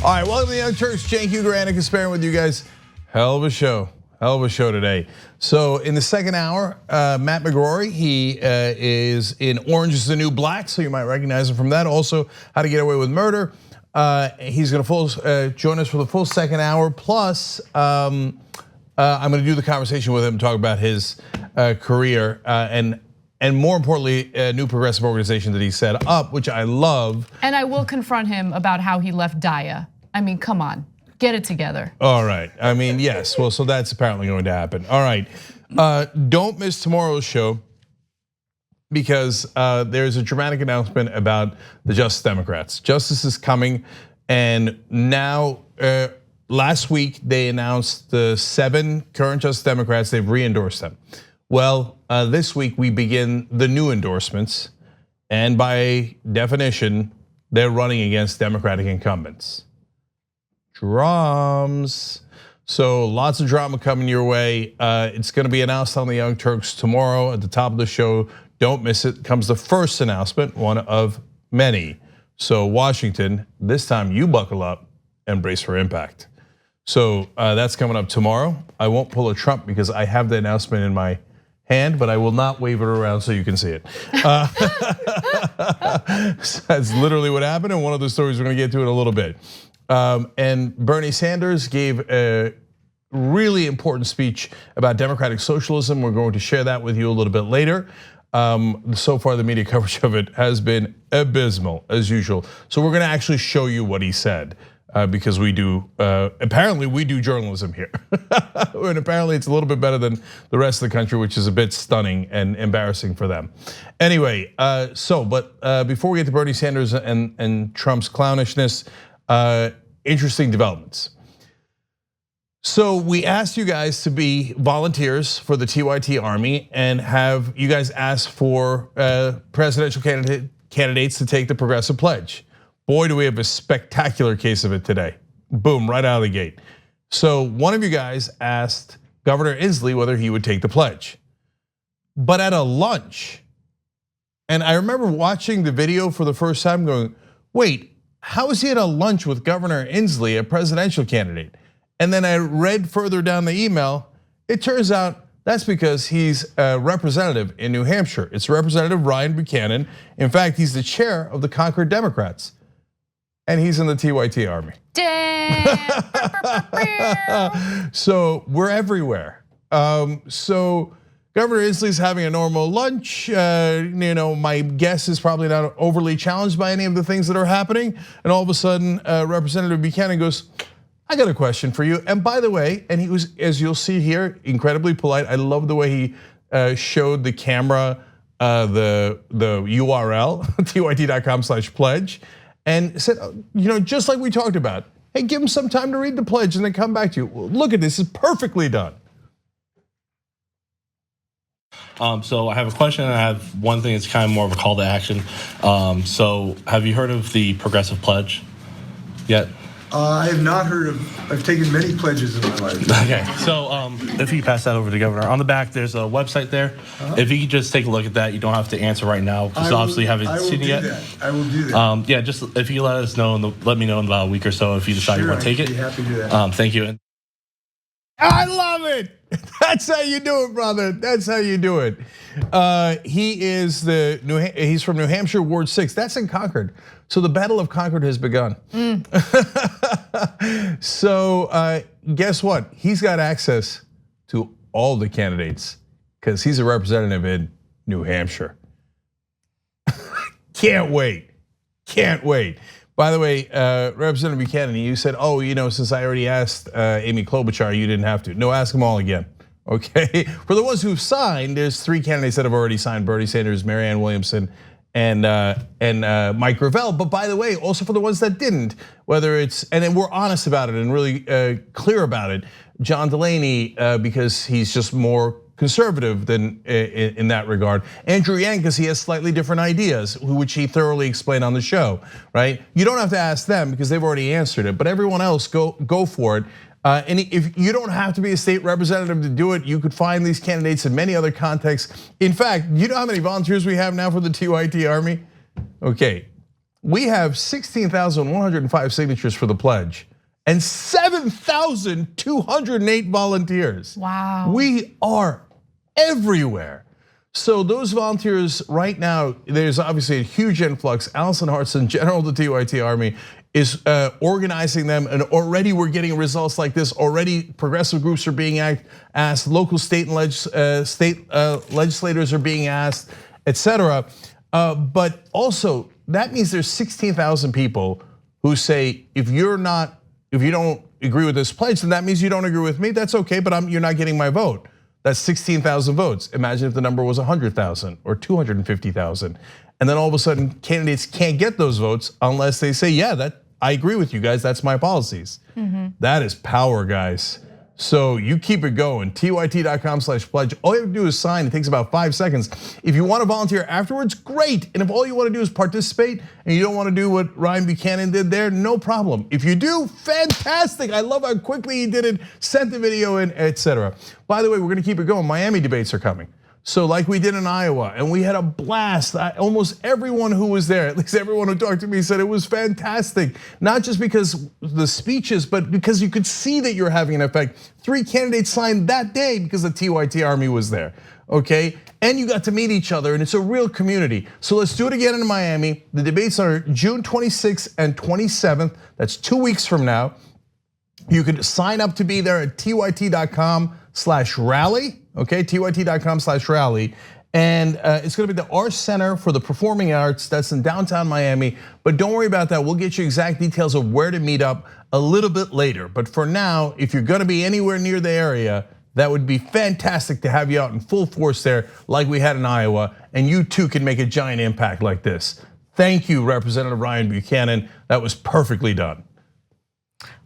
All right, welcome to the Young Turks. Cenk, Uygur, and Kasparian with you guys. Hell of a show today. So in the second hour, Matt McGrory, he is in Orange is the New Black, so you might recognize him from that. Also, How to Get Away with Murder. He's gonna join us for the full second hour. Plus, I'm gonna do the conversation with him, talk about his career and more importantly, a new progressive organization that he set up, which I love. And I will confront him about how he left Daya. I mean, come on, get it together. All right, I mean, yes, well, so that's apparently going to happen. All right, don't miss tomorrow's show because there's a dramatic announcement about the Justice Democrats. Justice is coming, and now, last week they announced the 7 current Justice Democrats, they've re-endorsed them. Well, this week we begin the new endorsements, and by definition, they're running against Democratic incumbents. Drums. So lots of drama coming your way. It's gonna be announced on the Young Turks tomorrow at the top of the show. Don't miss it. Comes the first announcement, one of many. So Washington, this time you buckle up and brace for impact. So that's coming up tomorrow. I won't pull a Trump because I have the announcement in my hand, but I will not wave it around so you can see it. That's literally what happened, and one of the stories we're gonna get to in a little bit. And Bernie Sanders gave a really important speech about democratic socialism. We're going to share that with you a little bit later. So far, the media coverage of it has been abysmal, as usual. So we're gonna actually show you what he said. Because we do, apparently we do journalism here. And apparently it's a little bit better than the rest of the country, which is a bit stunning and embarrassing for them. Anyway, but before we get to Bernie Sanders and Trump's clownishness, interesting developments. So we asked you guys to be volunteers for the TYT Army and have you guys ask for presidential candidates to take the Progressive Pledge. Boy, do we have a spectacular case of it today. Boom, right out of the gate. So one of you guys asked Governor Inslee whether he would take the pledge. But at a lunch, and I remember watching the video for the first time going, wait, how is he at a lunch with Governor Inslee, a presidential candidate? And then I read further down the email, it turns out that's because he's a representative in New Hampshire. It's Representative Ryan Buchanan. In fact, he's the chair of the Concord Democrats. And he's in the TYT Army. Damn. So we're everywhere. So Governor Inslee's having a normal lunch. My guess is probably not overly challenged by any of the things that are happening. And all of a sudden, Representative Buchanan goes, I got a question for you. And by the way, and he was, as you'll see here, incredibly polite. I love the way he showed the camera the URL, tyt.com/pledge. And said, just like we talked about, hey, give him some time to read the pledge and then come back to you. Look at this, it's perfectly done. So I have a question and I have one thing that's kind of more of a call to action. So have you heard of the Progressive Pledge yet? I have not heard of, I've taken many pledges in my life. Okay, so if you pass that over to the governor. On the back, there's a website there. If you could just take a look at that, you don't have to answer right now, because obviously you haven't seen it yet. I will do that. Yeah, just if you let us know, let me know in about a week or so if you decide you want to take it. I'd be happy to do that. Thank you. I love it. That's how you do it, brother. That's how you do it. He's from New Hampshire, Ward 6. That's in Concord. So the Battle of Concord has begun. So guess what? He's got access to all the candidates because he's a representative in New Hampshire. Can't wait. Can't wait. By the way, Representative Buchanan, you said, since I already asked Amy Klobuchar, you didn't have to. No, ask them all again, okay? For the ones who've signed, there's 3 candidates that have already signed: Bernie Sanders, Marianne Williamson, and Mike Gravel. But by the way, also for the ones that didn't, whether it's, and then we're honest about it and really clear about it, John Delaney, because he's just more conservative than in that regard. Andrew Yang, because he has slightly different ideas, which he thoroughly explained on the show, right? You don't have to ask them because they've already answered it, but everyone else go for it. And if you don't have to be a state representative to do it, you could find these candidates in many other contexts. In fact, you know how many volunteers we have now for the TYT Army? Okay, we have 16,105 signatures for the pledge and 7,208 volunteers. Wow. We are everywhere. So those volunteers right now, there's obviously a huge influx. Allison Hartson, General of the TYT Army, is organizing them, and already we're getting results like this. Already progressive groups are being asked, local state and legislators are being asked, etc. But also that means there's 16,000 people who say, if you don't agree with this pledge, then that means you don't agree with me. That's okay, but you're not getting my vote. That's 16,000 votes. Imagine if the number was 100,000 or 250,000. And then all of a sudden candidates can't get those votes unless they say, yeah, I agree with you guys, that's my policies. That is power, guys. So you keep it going, tyt.com/pledge. All you have to do is sign, it takes about 5 seconds. If you want to volunteer afterwards, great. And if all you want to do is participate and you don't want to do what Ryan Buchanan did there, no problem. If you do, fantastic. I love how quickly he did it, sent the video in, etc. By the way, we're gonna keep it going. Miami debates are coming. So like we did in Iowa, and we had a blast. Almost everyone who was there, at least everyone who talked to me, said it was fantastic. Not just because the speeches, but because you could see that you're having an effect. 3 candidates signed that day because the TYT Army was there, okay? And you got to meet each other, and it's a real community. So let's do it again in Miami. The debates are June 26th and 27th. That's 2 weeks from now. You can sign up to be there at tyt.com/rally. Okay, tyt.com/rally. And it's gonna be the Art Center for the Performing Arts. That's in downtown Miami. But don't worry about that. We'll get you exact details of where to meet up a little bit later. But for now, if you're gonna be anywhere near the area, that would be fantastic to have you out in full force there like we had in Iowa. And you too can make a giant impact like this. Thank you, Representative Ryan Buchanan. That was perfectly done.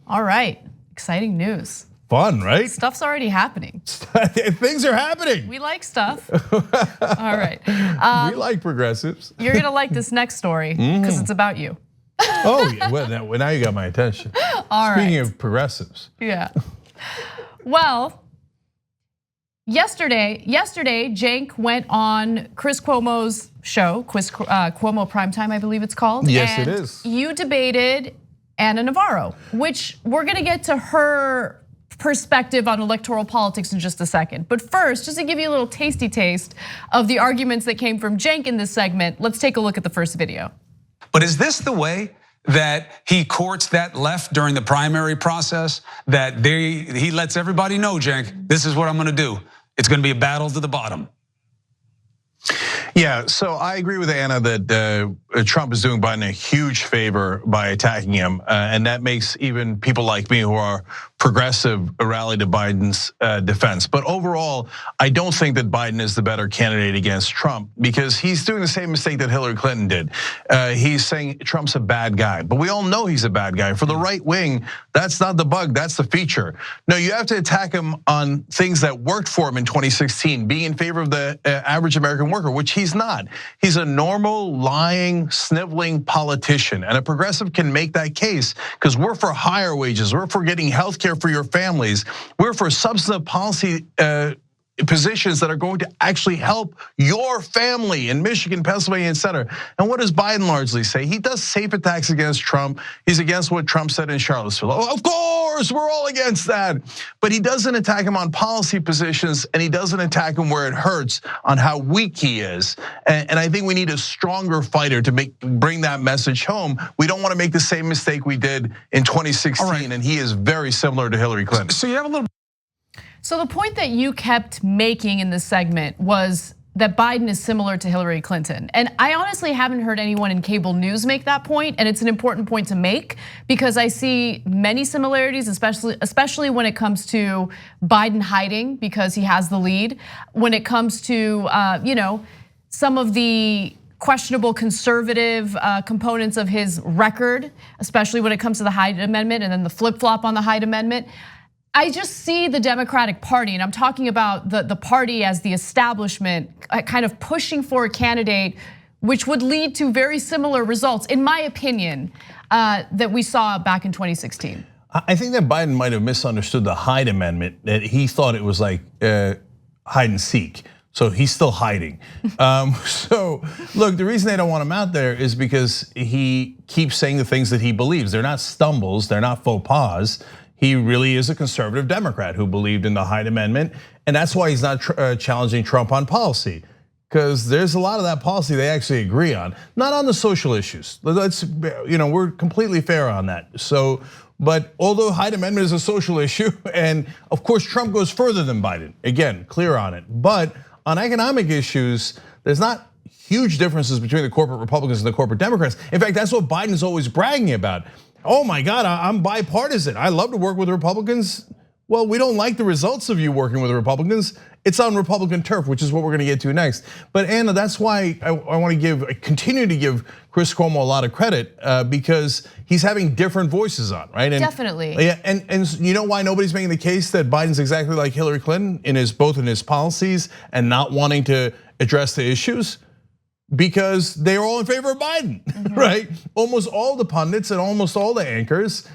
All right, exciting news. Fun, right? Stuff's already happening. Things are happening. We like stuff. All right. We like progressives. You're gonna like this next story because it's about you. Oh, yeah. Well, now you got my attention. All right. Speaking of progressives. Yeah. Well, yesterday, Cenk went on Chris Cuomo's show, Cuomo Primetime, I believe it's called. Yes, and it is. You debated Anna Navarro, which we're gonna get to her perspective on electoral politics in just a second. But first, just to give you a little tasty taste of the arguments that came from Cenk in this segment, let's take a look at the first video. But is this the way that he courts that left during the primary process? That he lets everybody know, Cenk, this is what I'm gonna do. It's gonna be a battle to the bottom. Yeah, so I agree with Anna that Trump is doing Biden a huge favor by attacking him, and that makes even people like me who are progressive rally to Biden's defense. But overall, I don't think that Biden is the better candidate against Trump because he's doing the same mistake that Hillary Clinton did. He's saying Trump's a bad guy, but we all know he's a bad guy. For the right wing, that's not the bug, that's the feature. No, you have to attack him on things that worked for him in 2016, being in favor of the average American worker, which he's not. He's a normal, lying, sniveling politician, and a progressive can make that case because we're for higher wages, we're for getting health care for your families, we're for substantive policy positions that are going to actually help your family in Michigan, Pennsylvania, et cetera. And what does Biden largely say? He does safe attacks against Trump. He's against what Trump said in Charlottesville. Oh, of course, we're all against that. But he doesn't attack him on policy positions, and he doesn't attack him where it hurts on how weak he is. And I think we need a stronger fighter to bring that message home. We don't want to make the same mistake we did in 2016, and he is very similar to Hillary Clinton. So you have a little. So the point that you kept making in this segment was that Biden is similar to Hillary Clinton. And I honestly haven't heard anyone in cable news make that point, and it's an important point to make because I see many similarities, especially when it comes to Biden hiding because he has the lead. When it comes to some of the questionable conservative components of his record, especially when it comes to the Hyde Amendment and then the flip-flop on the Hyde Amendment. I just see the Democratic Party, and I'm talking about the party as the establishment, kind of pushing for a candidate which would lead to very similar results, in my opinion, that we saw back in 2016. I think that Biden might have misunderstood the Hyde Amendment, that he thought it was like hide and seek. So he's still hiding. So look, the reason they don't want him out there is because he keeps saying the things that he believes. They're not stumbles, they're not faux pas. He really is a conservative Democrat who believed in the Hyde Amendment, and that's why he's not challenging Trump on policy. Because there's a lot of that policy they actually agree on, not on the social issues. Let's, we're completely fair on that. So, but although Hyde Amendment is a social issue, and of course Trump goes further than Biden, again, clear on it. But on economic issues, there's not huge differences between the corporate Republicans and the corporate Democrats. In fact, that's what Biden's always bragging about. Oh my God, I'm bipartisan. I love to work with Republicans. Well, we don't like the results of you working with Republicans. It's on Republican turf, which is what we're gonna get to next. But Anna, that's why I want to continue to give Chris Cuomo a lot of credit because he's having different voices on, right? And, definitely. Yeah, and you know why nobody's making the case that Biden's exactly like Hillary Clinton both in his policies and not wanting to address the issues? Because they are all in favor of Biden, right? Almost all the pundits and almost all the anchors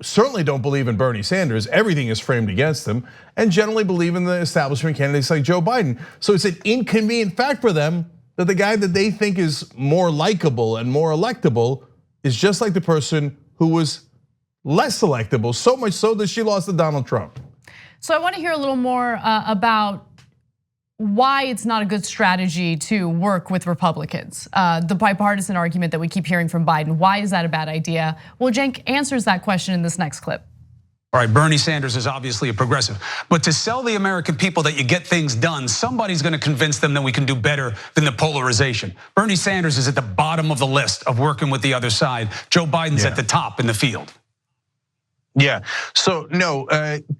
certainly don't believe in Bernie Sanders. Everything is framed against him, and generally believe in the establishment candidates like Joe Biden. So it's an inconvenient fact for them that the guy that they think is more likable and more electable is just like the person who was less electable, so much so that she lost to Donald Trump. So I want to hear a little more about why it's not a good strategy to work with Republicans. The bipartisan argument that we keep hearing from Biden, why is that a bad idea? Well, Cenk answers that question in this next clip. All right, Bernie Sanders is obviously a progressive, but to sell the American people that you get things done, somebody's gonna convince them that we can do better than the polarization. Bernie Sanders is at the bottom of the list of working with the other side. Joe Biden's at the top in the field. Yeah, so no,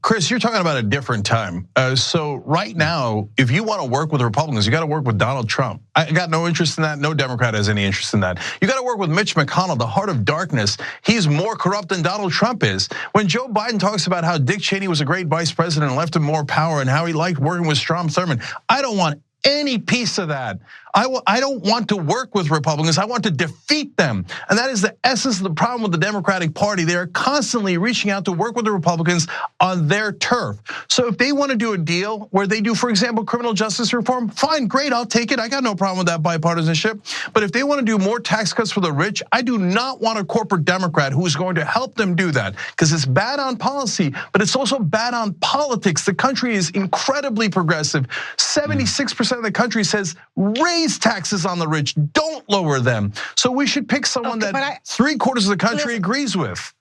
Chris, you're talking about a different time. So right now, if you want to work with Republicans, you got to work with Donald Trump. I got no interest in that. No Democrat has any interest in that. You got to work with Mitch McConnell, the heart of darkness. He's more corrupt than Donald Trump is. When Joe Biden talks about how Dick Cheney was a great vice president and left him more power and how he liked working with Strom Thurmond, I don't want any piece of that. I don't want to work with Republicans. I want to defeat them. And that is the essence of the problem with the Democratic Party. They are constantly reaching out to work with the Republicans on their turf. So if they want to do a deal where they do, for example, criminal justice reform, fine, great, I'll take it. I got no problem with that bipartisanship. But if they want to do more tax cuts for the rich, I do not want a corporate Democrat who's going to help them do that, because it's bad on policy, but it's also bad on politics. The country is incredibly progressive. 76% of the country says raise taxes on the rich, don't lower them. So we should pick someone that 3/4 of the country agrees with.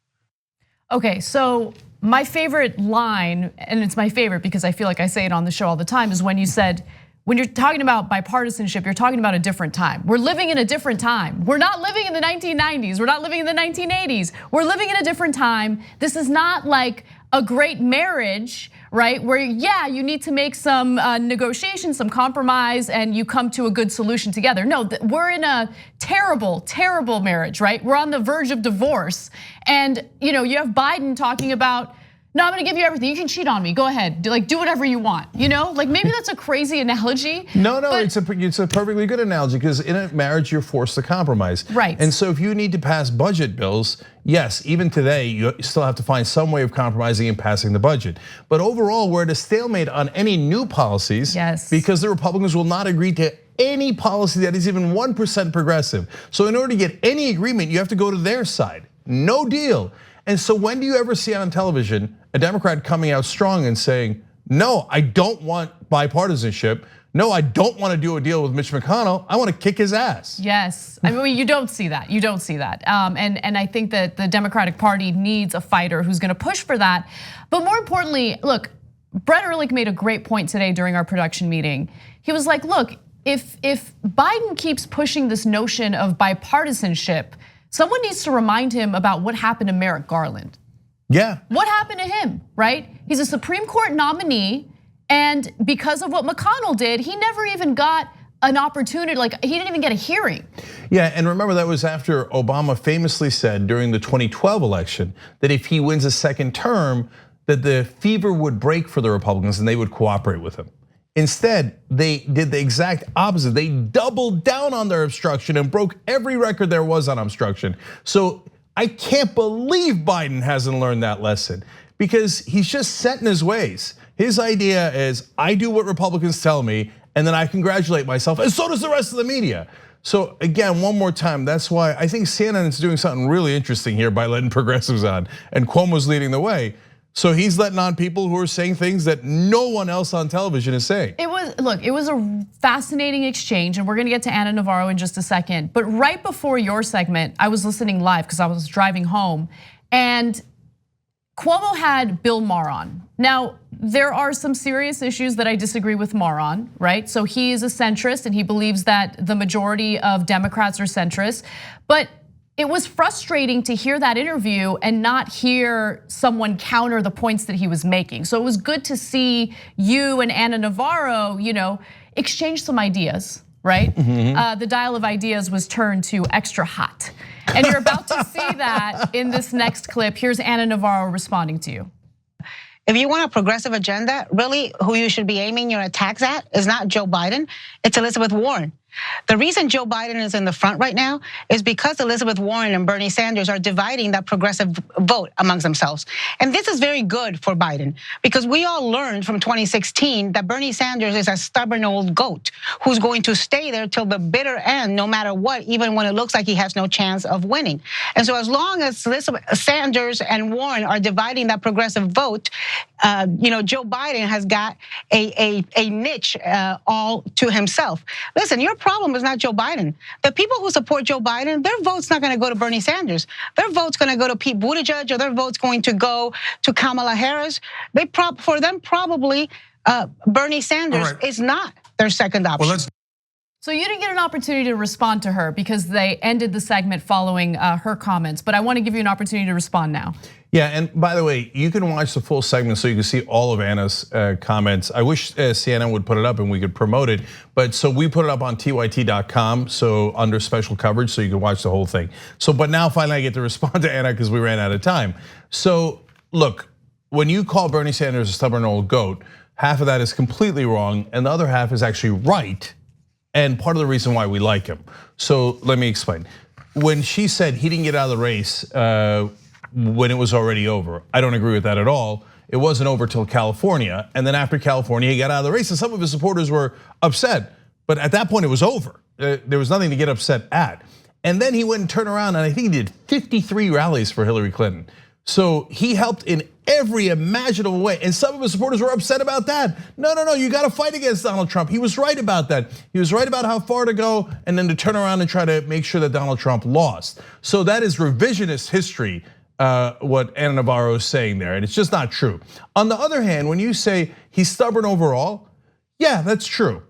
Okay, so my favorite line, and it's my favorite because I feel like I say it on the show all the time, is when you said, when you're talking about bipartisanship, you're talking about a different time. We're living in a different time. We're not living in the 1990s. We're not living in the 1980s. We're living in a different time. This is not like a great marriage, right? Where, yeah, you need to make some negotiation, some compromise, and you come to a good solution together. No, we're in a terrible, terrible marriage, right? We're on the verge of divorce. And you have Biden talking about, no, I'm gonna give you everything. You can cheat on me. Go ahead, do whatever you want. Like maybe that's a crazy analogy. No, it's a perfectly good analogy, because in a marriage you're forced to compromise. Right. And so if you need to pass budget bills, yes, even today you still have to find some way of compromising and passing the budget. But overall, we're at a stalemate on any new policies. Yes. Because the Republicans will not agree to any policy that is even 1% progressive. So in order to get any agreement, you have to go to their side. No deal. And so when do you ever see on television a Democrat coming out strong and saying, no, I don't want bipartisanship. No, I don't want to do a deal with Mitch McConnell. I want to kick his ass. Yes, I mean, you don't see that. You don't see that. And I think that the Democratic Party needs a fighter who's gonna push for that. But more importantly, look, Brett Ehrlich made a great point today during our production meeting. He was like, look, if Biden keeps pushing this notion of bipartisanship, someone needs to remind him about what happened to Merrick Garland. Yeah. What happened to him, right? He's a Supreme Court nominee, and because of what McConnell did, he never even got an opportunity, he didn't even get a hearing. Yeah, and remember that was after Obama famously said during the 2012 election that if he wins a second term, that the fever would break for the Republicans and they would cooperate with him. Instead, they did the exact opposite. They doubled down on their obstruction and broke every record there was on obstruction. So I can't believe Biden hasn't learned that lesson, because he's just set in his ways. His idea is, I do what Republicans tell me, and then I congratulate myself, and so does the rest of the media. So again, one more time, that's why I think CNN is doing something really interesting here by letting progressives on, and Cuomo's leading the way. So he's letting on people who are saying things that no one else on television is saying. It was a fascinating exchange, and we're gonna get to Ana Navarro in just a second. But right before your segment, I was listening live because I was driving home, and Cuomo had Bill Maher on. Now, there are some serious issues that I disagree with Maher on, right? So he is a centrist and he believes that the majority of Democrats are centrist. But it was frustrating to hear that interview and not hear someone counter the points that he was making. So it was good to see you and Ana Navarro, exchange some ideas, right? The dial of ideas was turned to extra hot. And you're about to see that in this next clip. Here's Ana Navarro responding to you. If you want a progressive agenda, really who you should be aiming your attacks at is not Joe Biden, it's Elizabeth Warren. The reason Joe Biden is in the front right now is because Elizabeth Warren and Bernie Sanders are dividing that progressive vote amongst themselves. And this is very good for Biden because we all learned from 2016 that Bernie Sanders is a stubborn old goat who's going to stay there till the bitter end, no matter what, even when it looks like he has no chance of winning. And so as long as Elizabeth Sanders and Warren are dividing that progressive vote, Joe Biden has got a niche all to himself. Listen, your problem is not Joe Biden. The people who support Joe Biden, their vote's not going to go to Bernie Sanders. Their vote's going to go to Pete Buttigieg, or their vote's going to go to Kamala Harris. For them, probably Bernie Sanders is not their second option. So you didn't get an opportunity to respond to her because they ended the segment following her comments, but I want to give you an opportunity to respond now. Yeah, and by the way, you can watch the full segment so you can see all of Anna's comments. I wish CNN would put it up and we could promote it, but so we put it up on tyt.com, so under special coverage, so you can watch the whole thing. So, but now finally I get to respond to Anna because we ran out of time. So look, when you call Bernie Sanders a stubborn old goat, half of that is completely wrong, and the other half is actually right, and part of the reason why we like him. So let me explain. When she said he didn't get out of the race when it was already over, I don't agree with that at all. It wasn't over till California, and then after California, he got out of the race, and some of his supporters were upset. But at that point, it was over. There was nothing to get upset at. And then he went and turned around, and I think he did 53 rallies for Hillary Clinton. So he helped in every imaginable way, and some of his supporters were upset about that. No, you gotta fight against Donald Trump. He was right about that. He was right about how far to go, and then to turn around and try to make sure that Donald Trump lost. So that is revisionist history, what Ana Navarro is saying there, and it's just not true. On the other hand, when you say he's stubborn overall, yeah, that's true.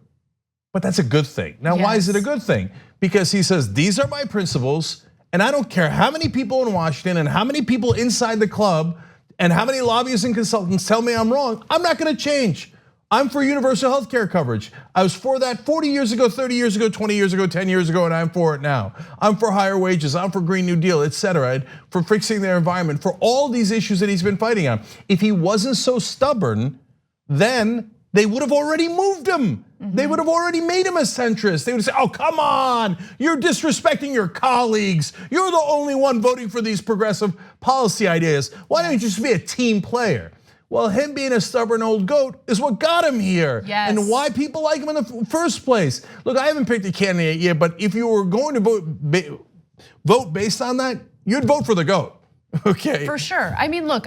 But that's a good thing. Now, why is it a good thing? Because he says, these are my principles, and I don't care how many people in Washington and how many people inside the club and how many lobbyists and consultants tell me I'm wrong, I'm not gonna change. I'm for universal health care coverage. I was for that 40 years ago, 30 years ago, 20 years ago, 10 years ago, and I'm for it now. I'm for higher wages, I'm for Green New Deal, etc., for fixing their environment, for all these issues that he's been fighting on. If he wasn't so stubborn, then they would have already moved him. They would have already made him a centrist. They would say, oh, come on, you're disrespecting your colleagues. You're the only one voting for these progressive policy ideas. Why don't you just be a team player? Well, him being a stubborn old goat is what got him here. And why people like him in the first place. Look, I haven't picked a candidate yet, but if you were going to vote based on that, you'd vote for the goat, okay? For sure, I mean, look,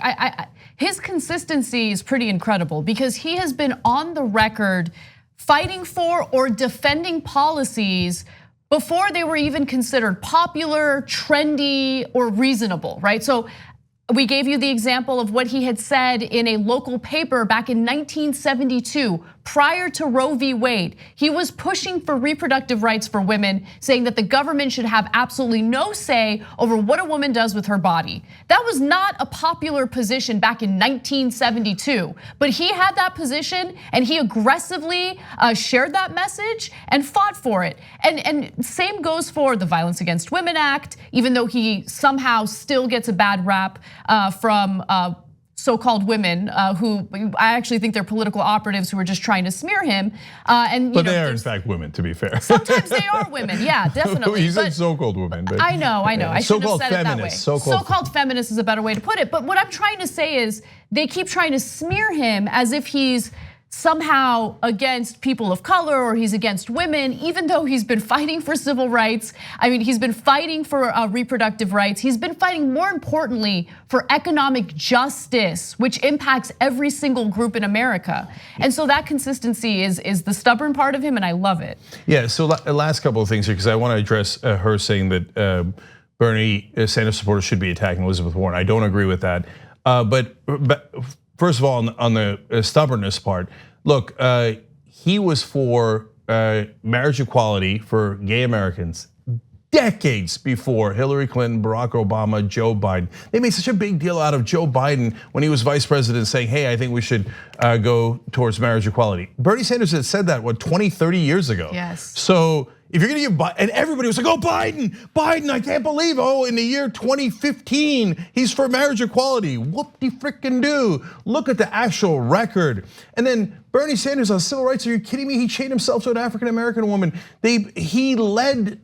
his consistency is pretty incredible because he has been on the record fighting for or defending policies before they were even considered popular, trendy, or reasonable, right? So we gave you the example of what he had said in a local paper back in 1972, prior to Roe v. Wade. He was pushing for reproductive rights for women, saying that the government should have absolutely no say over what a woman does with her body. That was not a popular position back in 1972, but he had that position and he aggressively shared that message and fought for it. And same goes for the Violence Against Women Act, even though he somehow still gets a bad rap from so-called women who I actually think they're political operatives who are just trying to smear him. But they are in fact women, to be fair. Sometimes they are women, yeah, definitely. You said so-called women. But I know. I shouldn't have said it that way. So-called feminist is a better way to put it. But what I'm trying to say is they keep trying to smear him as if he's somehow against people of color or he's against women, even though he's been fighting for civil rights. I mean, he's been fighting for reproductive rights. He's been fighting, more importantly, for economic justice, which impacts every single group in America. And so that consistency is the stubborn part of him, and I love it. Yeah, so last couple of things here, because I want to address her saying that Bernie Sanders supporters should be attacking Elizabeth Warren. I don't agree with that. But first of all, on the stubbornness part, look, he was for marriage equality for gay Americans decades before Hillary Clinton, Barack Obama, Joe Biden. They made such a big deal out of Joe Biden when he was vice president saying, hey, I think we should go towards marriage equality. Bernie Sanders had said that, 20, 30 years ago. Yes. So if you're gonna give Biden, and everybody was like, oh, Biden, I can't believe, in the year 2015, he's for marriage equality. Whoop-de-frickin-do. Look at the actual record. And then Bernie Sanders on civil rights, are you kidding me? He chained himself to an African-American woman. He led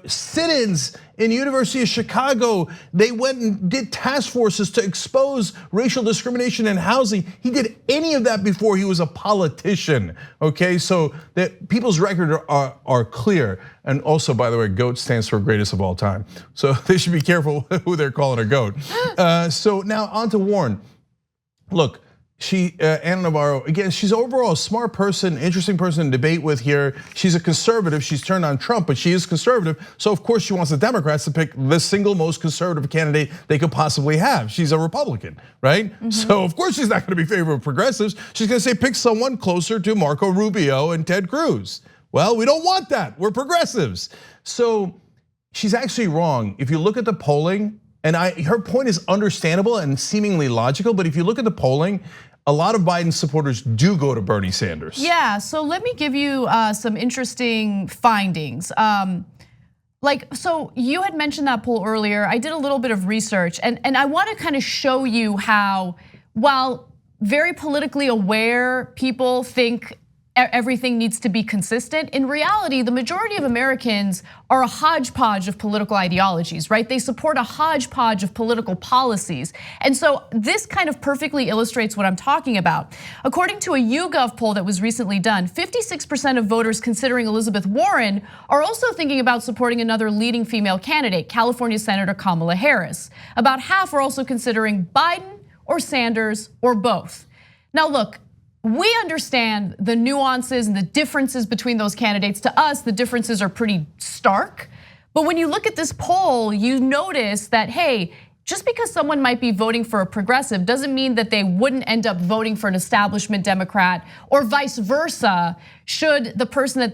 sit-ins in University of Chicago. They went and did task forces to expose racial discrimination in housing. He did any of that before he was a politician, okay? So that people's record are clear. And also, by the way, GOAT stands for greatest of all time. So they should be careful who they're calling a GOAT. So now on to Warren. Look, Anna Navarro, again, she's overall a smart person, interesting person to debate with here. She's a conservative, she's turned on Trump, but she is conservative. So of course she wants the Democrats to pick the single most conservative candidate they could possibly have. She's a Republican, right? So of course she's not gonna be favorable of progressives. She's gonna say pick someone closer to Marco Rubio and Ted Cruz. Well, we don't want that, we're progressives. So she's actually wrong. If you look at the polling, and her point is understandable and seemingly logical, but if you look at the polling, a lot of Biden supporters do go to Bernie Sanders. Yeah, so let me give you some interesting findings. So you had mentioned that poll earlier. I did a little bit of research, and I want to kind of show you how, while very politically aware people think everything needs to be consistent, in reality, the majority of Americans are a hodgepodge of political ideologies, right? They support a hodgepodge of political policies. And so this kind of perfectly illustrates what I'm talking about. According to a YouGov poll that was recently done, 56% of voters considering Elizabeth Warren are also thinking about supporting another leading female candidate, California Senator Kamala Harris. About half are also considering Biden or Sanders or both. Now look, we understand the nuances and the differences between those candidates. To us, the differences are pretty stark. But when you look at this poll, you notice that, hey, just because someone might be voting for a progressive doesn't mean that they wouldn't end up voting for an establishment Democrat, or vice versa, should the person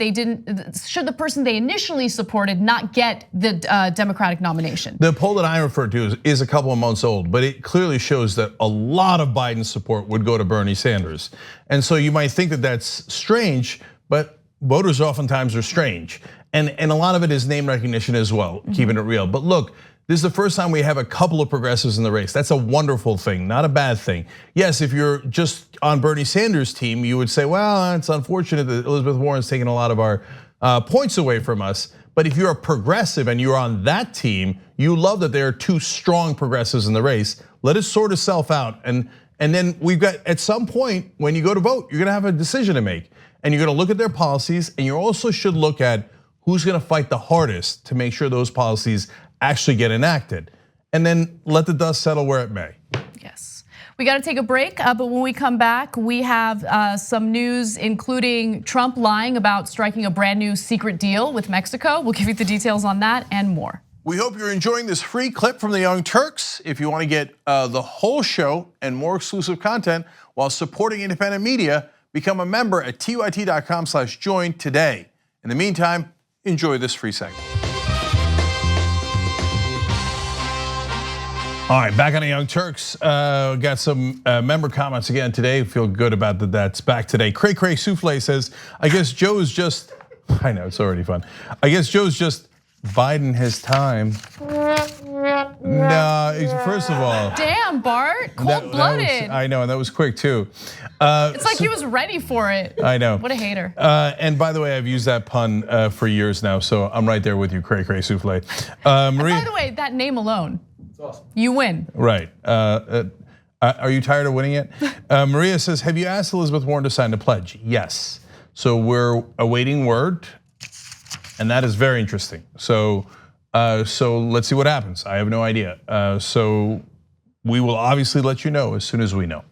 they initially supported not get the Democratic nomination. The poll that I referred to is a couple of months old, but it clearly shows that a lot of Biden support would go to Bernie Sanders. And so you might think that that's strange, but voters oftentimes are strange. And a lot of it is name recognition as well, keeping it real. But look, this is the first time we have a couple of progressives in the race. That's a wonderful thing, not a bad thing. Yes, if you're just on Bernie Sanders' team, you would say, well, it's unfortunate that Elizabeth Warren's taking a lot of our points away from us. But if you're a progressive and you're on that team, you love that there are two strong progressives in the race. Let it sort itself out. And then we've got, at some point, when you go to vote, you're gonna have a decision to make. And you're gonna look at their policies, and you also should look at who's gonna fight the hardest to make sure those policies actually get enacted, and then let the dust settle where it may. Yes, we got to take a break, but when we come back, we have some news, including Trump lying about striking a brand new secret deal with Mexico. We'll give you the details on that and more. We hope you're enjoying this free clip from the Young Turks. If you want to get the whole show and more exclusive content while supporting independent media, become a member at tyt.com/join today. In the meantime, enjoy this free segment. All right, back on the Young Turks. Got some member comments again today. Feel good about that. That's back today. Cray Cray Souffle says, I guess Joe's just, I know, it's already fun. I guess Joe's just biding his time. No, first of all. Damn, Bart, cold-blooded. I know, and that was quick too. It's like he was ready for it. I know. What a hater. And by the way, I've used that pun for years now, so I'm right there with you, Cray Cray Souffle. Marie, by the way, that name alone. Awesome. You win. Right. Are you tired of winning it? Maria says, have you asked Elizabeth Warren to sign the pledge? Yes. So we're awaiting word, and that is very interesting. So let's see what happens. I have no idea. So we will obviously let you know as soon as we know.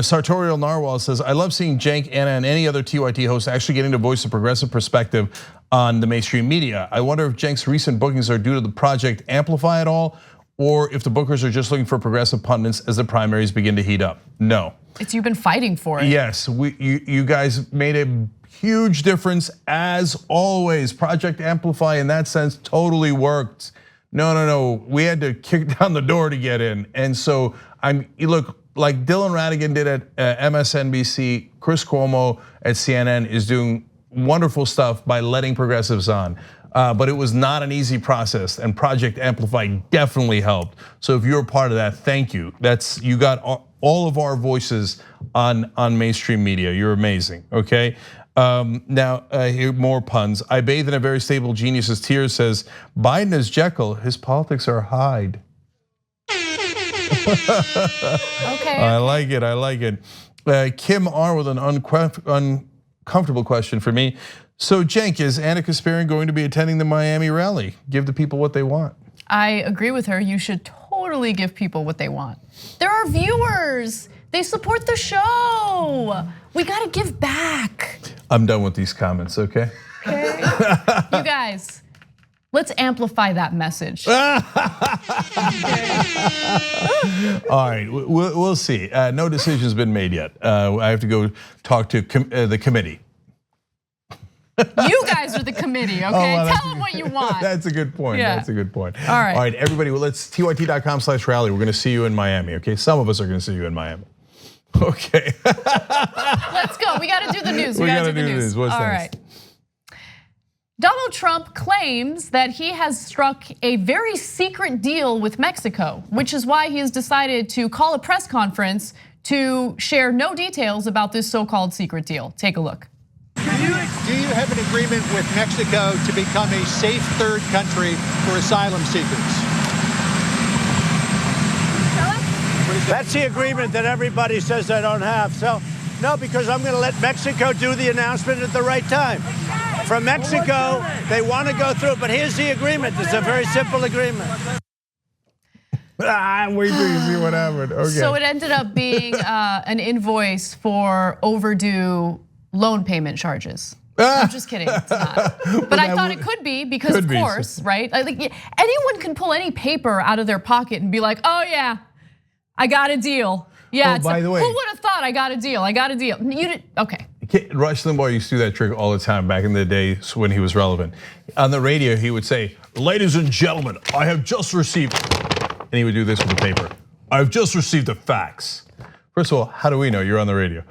Sartorial Narwhal says, I love seeing Cenk, Anna, and any other TYT host actually getting to voice a progressive perspective on the mainstream media. I wonder if Cenk's recent bookings are due to the Project Amplify at all, or if the bookers are just looking for progressive pundits as the primaries begin to heat up. No. You've been fighting for it. Yes, you guys made a huge difference as always. Project Amplify in that sense totally worked. No, we had to kick down the door to get in. And so look, like Dylan Ratigan did at MSNBC, Chris Cuomo at CNN is doing wonderful stuff by letting progressives on. But it was not an easy process, and Project Amplify definitely helped. So if you're a part of that, thank you. You got all of our voices on mainstream media. You're amazing, okay? Now, here more puns. I bathe in a very stable genius's tears says, Biden is Jekyll, his politics are Hyde. Okay. I like it. Kim R with an uncomfortable question for me. So Cenk, is Anna Kasparian going to be attending the Miami rally? Give the people what they want. I agree with her. You should totally give people what they want. There are viewers. They support the show. We gotta give back. I'm done with these comments, okay? Okay. You guys, let's amplify that message. All right, we'll see. No decision's been made yet. I have to go talk to the committee. You guys are the committee, okay? Well, tell them what you want. That's a good point. Yeah. That's a good point. All right, everybody. Well, let's tyt.com/rally. We're going to see you in Miami. Okay, some of us are going to see you in Miami. Okay. Let's go. We got to do the news. We got to do the news. What's All next? right. Donald Trump claims that he has struck a very secret deal with Mexico, which is why he has decided to call a press conference to share no details about this so-called secret deal. Take a look. Do you have an agreement with Mexico to become a safe third country for asylum seekers? That's the agreement that everybody says I don't have. So, no, because I'm going to let Mexico do the announcement at the right time. From Mexico, they want to go through, but here's the agreement. It's a very simple agreement. Wait till you see what happened. Okay. So it ended up being an invoice for overdue loan payment charges. I'm just kidding, it's not. But I thought it could be because of course, right? Like anyone can pull any paper out of their pocket and be like, oh yeah, I got a deal. Yeah, by the way, who would have thought I got a deal? I got a deal. You did, okay. Rush Limbaugh used to do that trick all the time back in the day when he was relevant. On the radio, he would say, ladies and gentlemen, I have just received, and he would do this with the paper. I've just received the facts. First of all, how do we know you're on the radio?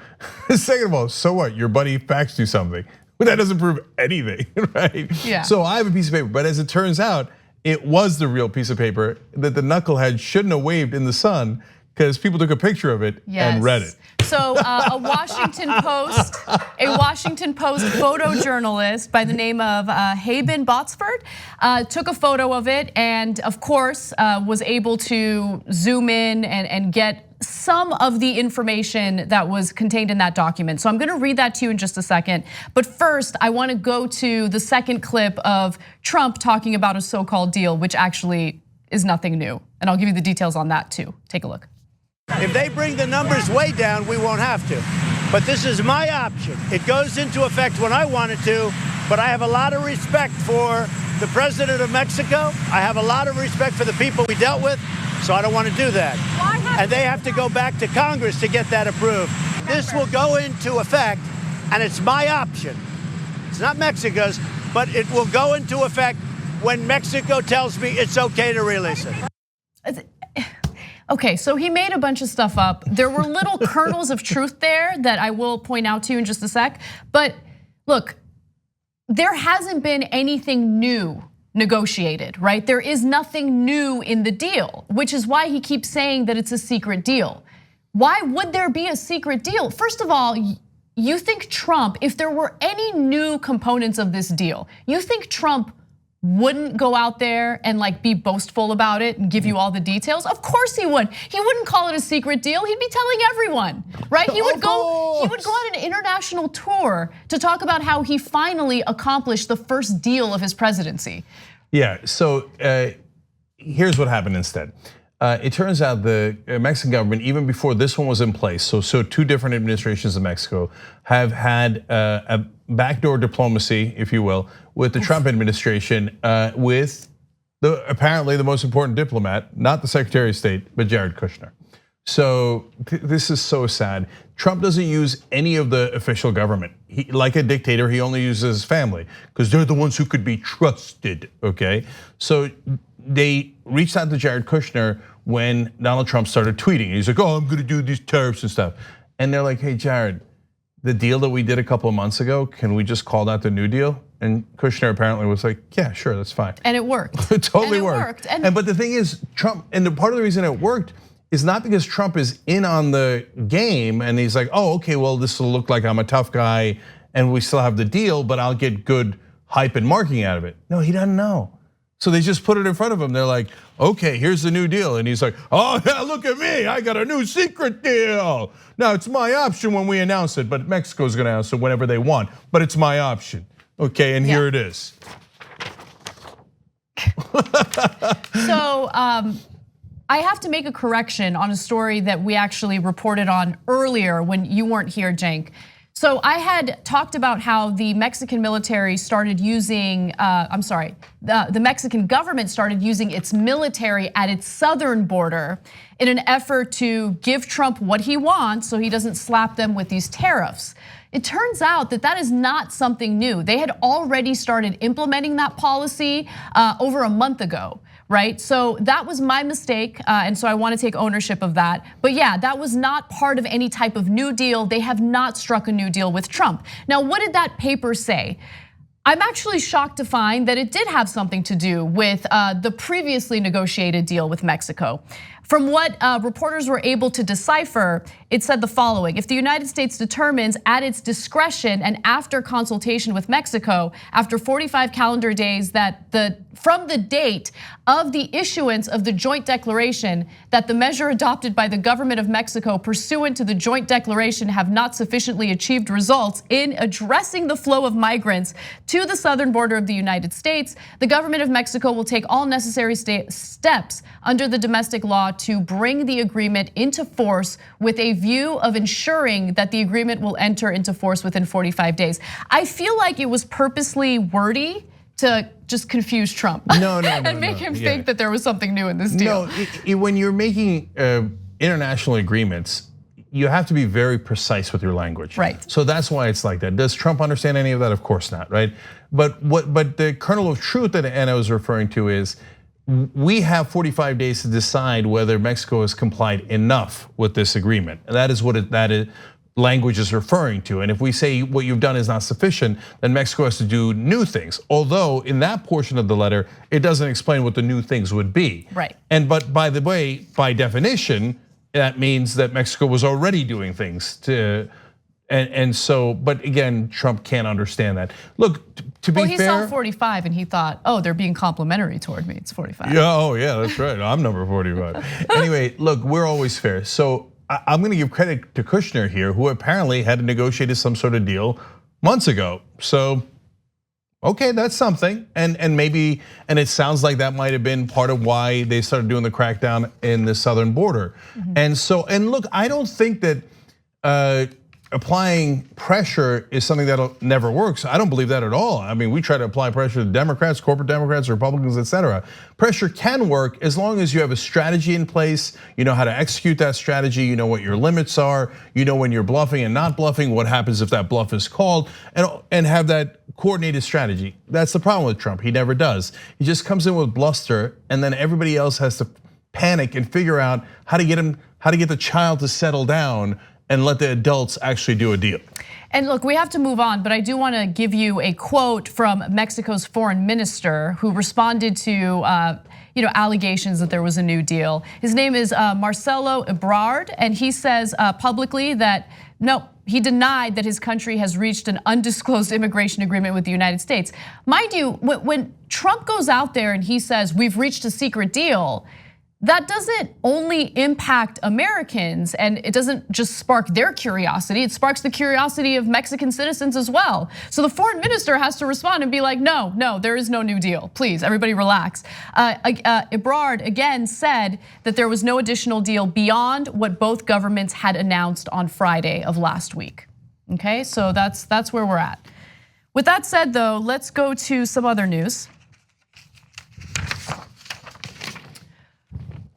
Second of all, so what? Your buddy faxed you something. But that doesn't prove anything, right? Yeah. So I have a piece of paper, but as it turns out, it was the real piece of paper that the knucklehead shouldn't have waved in the sun because people took a picture of it and read it. So a Washington Post photojournalist by the name of Haben Botsford took a photo of it and of course was able to zoom in and get some of the information that was contained in that document. So I'm gonna read that to you in just a second. But first, I wanna go to the second clip of Trump talking about a so-called deal, which actually is nothing new. And I'll give you the details on that too. Take a look. If they bring the numbers way down, we won't have to. But this is my option. It goes into effect when I want it to, but I have a lot of respect for the president of Mexico. I have a lot of respect for the people we dealt with, so I don't want to do that. And they have to go back to Congress to get that approved. This will go into effect, and it's my option. It's not Mexico's, but it will go into effect when Mexico tells me it's okay to release it. Okay, so he made a bunch of stuff up. There were little kernels of truth there that I will point out to you in just a sec. But look, there hasn't been anything new negotiated, right? There is nothing new in the deal, which is why he keeps saying that it's a secret deal. Why would there be a secret deal? First of all, you think Trump, if there were any new components of this deal, you think Trump wouldn't go out there and like be boastful about it and give you all the details? Of course he would. He wouldn't call it a secret deal. He'd be telling everyone, right? He would go on an international tour to talk about how he finally accomplished the first deal of his presidency. Yeah, so here's what happened instead. It turns out the Mexican government, even before this one was in place, so two different administrations in Mexico have had a backdoor diplomacy, if you will, with the Trump administration, with apparently the most important diplomat, not the Secretary of State, but Jared Kushner. So this is so sad. Trump doesn't use any of the official government. Like a dictator, he only uses his family because they're the ones who could be trusted, okay? So they reached out to Jared Kushner when Donald Trump started tweeting. He's like, I'm gonna do these tariffs and stuff. And they're like, hey, Jared, the deal that we did a couple of months ago, can we just call that the New Deal? And Kushner apparently was like, yeah, sure, that's fine. And it worked. It totally worked. But the thing is, Trump, and part of the reason it worked is not because Trump is in on the game and he's like, okay, well, this will look like I'm a tough guy and we still have the deal, but I'll get good hype and marketing out of it. No, he doesn't know. So they just put it in front of him. They're like, okay, here's the new deal. And he's like, oh yeah, look at me, I got a new secret deal. Now it's my option when we announce it, but Mexico's gonna announce it whenever they want, but it's my option. Okay, and here it is. So I have to make a correction on a story that we actually reported on earlier when you weren't here, Cenk. So I had talked about how the Mexican military started using, the Mexican government started using its military at its southern border in an effort to give Trump what he wants so he doesn't slap them with these tariffs. It turns out that that is not something new. They had already started implementing that policy over a month ago. Right, so that was my mistake, and so I want to take ownership of that. But yeah, that was not part of any type of new deal. They have not struck a new deal with Trump. Now, what did that paper say? I'm actually shocked to find that it did have something to do with the previously negotiated deal with Mexico. From what reporters were able to decipher, it said the following: if the United States determines at its discretion and after consultation with Mexico, after 45 calendar days from the date of the issuance of the joint declaration, that the measure adopted by the government of Mexico pursuant to the joint declaration have not sufficiently achieved results in addressing the flow of migrants to the southern border of the United States, the government of Mexico will take all necessary steps under the domestic law to bring the agreement into force with a view of ensuring that the agreement will enter into force within 45 days. I feel like it was purposely wordy to just confuse Trump. And make him think that there was something new in this deal. No, when you're making international agreements, you have to be very precise with your language. Right. So that's why it's like that. Does Trump understand any of that? Of course not, right? But the kernel of truth that Anna was referring to is, we have 45 days to decide whether Mexico has complied enough with this agreement. And that is what that language is referring to. And if we say what you've done is not sufficient, then Mexico has to do new things. Although in that portion of the letter, it doesn't explain what the new things would be. Right. But by the way, by definition, that means that Mexico was already doing things to. And so, but again, Trump can't understand that. Look, to be fair. Well, he saw 45 and he thought, they're being complimentary toward me, it's 45. Yeah, that's right, I'm number 45. Anyway, look, we're always fair. So I'm gonna give credit to Kushner here, who apparently had negotiated some sort of deal months ago. So, okay, that's something. And maybe, and it sounds like that might have been part of why they started doing the crackdown in the southern border. And look, I don't think that applying pressure is something that never works. I don't believe that at all. I mean, we try to apply pressure to Democrats, corporate Democrats, Republicans, etc. Pressure can work as long as you have a strategy in place, you know how to execute that strategy, you know what your limits are, you know when you're bluffing and not bluffing, what happens if that bluff is called, and have that coordinated strategy. That's the problem with Trump, he never does. He just comes in with bluster and then everybody else has to panic and figure out how to get the child to settle down and let the adults actually do a deal. And look, we have to move on, but I do want to give you a quote from Mexico's foreign minister who responded to allegations that there was a new deal. His name is Marcelo Ebrard, and he says publicly that no, he denied that his country has reached an undisclosed immigration agreement with the United States. Mind you, when Trump goes out there and he says we've reached a secret deal, that doesn't only impact Americans and it doesn't just spark their curiosity, it sparks the curiosity of Mexican citizens as well. So the foreign minister has to respond and be like, no, there is no new deal. Please, everybody relax. Ebrard again said that there was no additional deal beyond what both governments had announced on Friday of last week. Okay, so that's where we're at. With that said though, let's go to some other news.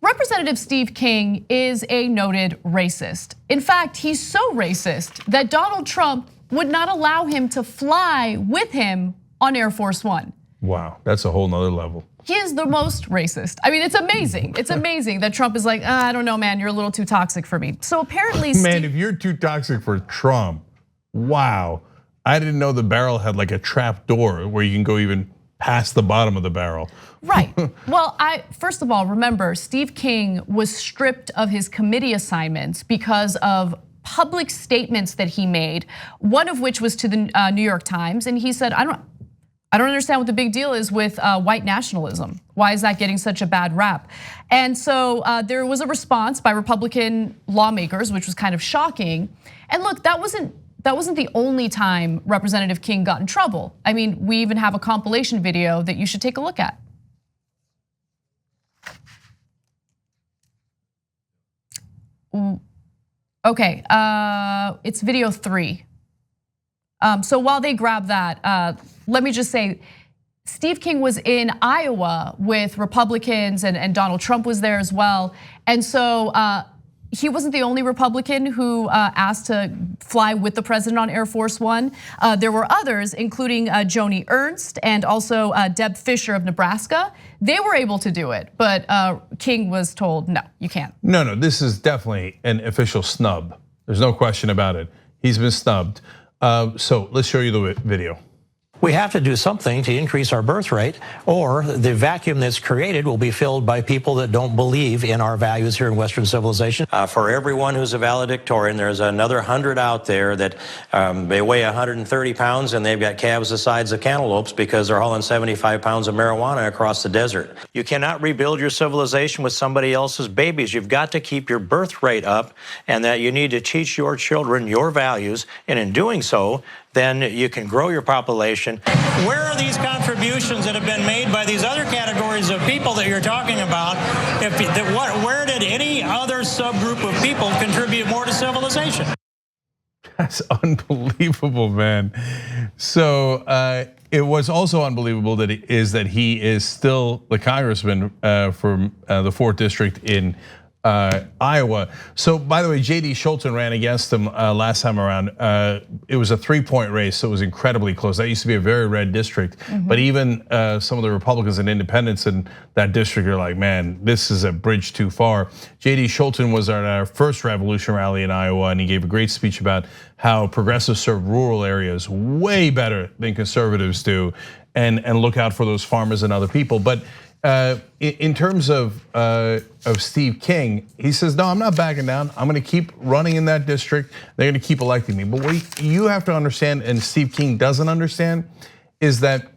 Representative Steve King is a noted racist. In fact, he's so racist that Donald Trump would not allow him to fly with him on Air Force One. Wow, that's a whole nother level. He is the most racist. I mean, it's amazing. It's amazing that Trump is like, I don't know, man, you're a little too toxic for me. So apparently, man, if you're too toxic for Trump, wow. I didn't know the barrel had like a trap door where you can go even past the bottom of the barrel. Right. Well, first of all, remember, Steve King was stripped of his committee assignments because of public statements that he made, one of which was to the New York Times, and he said, I don't understand what the big deal is with white nationalism. Why is that getting such a bad rap? And so there was a response by Republican lawmakers, which was kind of shocking. And look, that wasn't the only time Representative King got in trouble. I mean, we even have a compilation video that you should take a look at. Okay, it's video 3. So while they grab that, let me just say, Steve King was in Iowa with Republicans and Donald Trump was there as well. And so he wasn't the only Republican who asked to fly with the president on Air Force One. There were others, including Joni Ernst and also Deb Fisher of Nebraska. They were able to do it, but King was told, no, you can't. No, this is definitely an official snub. There's no question about it. He's been snubbed. So let's show you the video. We have to do something to increase our birth rate, or the vacuum that's created will be filled by people that don't believe in our values here in Western civilization. For everyone who's a valedictorian, there's another 100 out there that they weigh 130 pounds and they've got calves the size of cantaloupes because they're hauling 75 pounds of marijuana across the desert. You cannot rebuild your civilization with somebody else's babies. You've got to keep your birth rate up, and that you need to teach your children your values, and in doing so, then you can grow your population. Where are these contributions that have been made by these other categories of people that you're talking about? Where did any other subgroup of people contribute more to civilization? That's unbelievable, man. So it was also unbelievable that he is still the congressman from the 4th district in Iowa. So by the way, J.D. Scholten ran against him last time around. It was a 3-point race, so it was incredibly close. That used to be a very red district, but even some of the Republicans and independents in that district are like, man, this is a bridge too far. J.D. Scholten was at our first Revolution rally in Iowa, and he gave a great speech about how progressives serve rural areas way better than conservatives do, and look out for those farmers and other people. But in terms of Steve King, he says, no, I'm not backing down. I'm gonna keep running in that district. They're gonna keep electing me. But what you have to understand, and Steve King doesn't understand, is that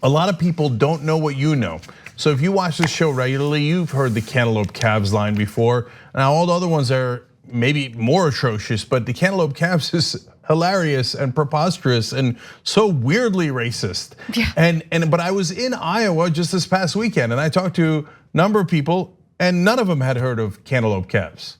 a lot of people don't know what you know. So if you watch this show regularly, you've heard the cantaloupe calves line before. Now all the other ones are maybe more atrocious, but the cantaloupe calves is hilarious and preposterous and so weirdly racist. Yeah. But I was in Iowa just this past weekend, and I talked to a number of people, and none of them had heard of cantaloupe calves.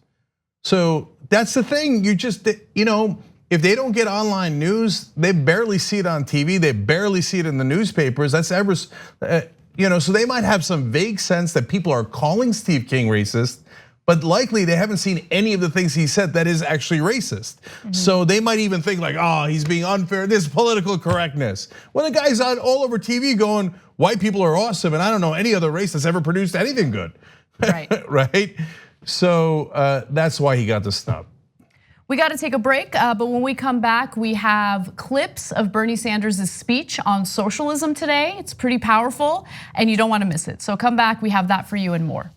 So that's the thing. You just, if they don't get online news, they barely see it on TV. They barely see it in the newspapers. That's ever, so they might have some vague sense that people are calling Steve King racist, but likely they haven't seen any of the things he said that is actually racist. So they might even think like, oh, he's being unfair, this political correctness. Well, the guy's on all over TV going, white people are awesome, and I don't know any other race that's ever produced anything good. Right. Right? So that's why he got the snub. We got to take a break, but when we come back, we have clips of Bernie Sanders' speech on socialism today. It's pretty powerful, and you don't want to miss it. So come back, we have that for you and more.